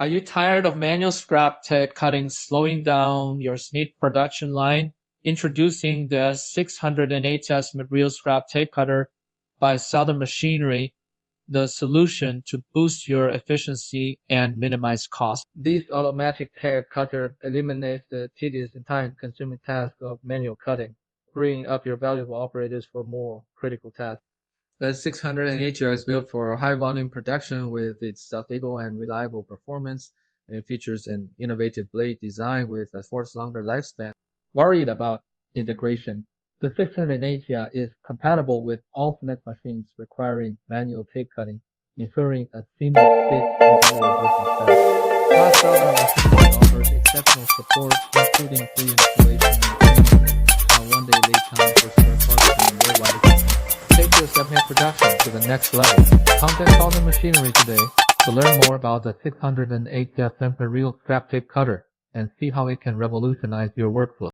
Are you tired of manual scrap tape cutting slowing down your SMT production line? Introducing the 608S real scrap tape cutter by Southern Machinery, the solution to boost your efficiency and minimize costs. This automatic tape cutter eliminates the tedious and time-consuming task of manual cutting, freeing up your valuable operators for more critical tasks. The 608 is built for high-volume production with its stable and reliable performance. It features an innovative blade design with a force longer lifespan. Worried about integration? The 608 is compatible with all SMT machines requiring manual tape cutting, ensuring a seamless fit into your business setup. Plus, Southern Machinery offers exceptional support, including free installation and training, and one-day lead time for spare parts and worldwide. Take your SMT production to the next level. Contact Southern Machinery today to learn more about the 608 SMT real scrap tape cutter and see how it can revolutionize your workflow.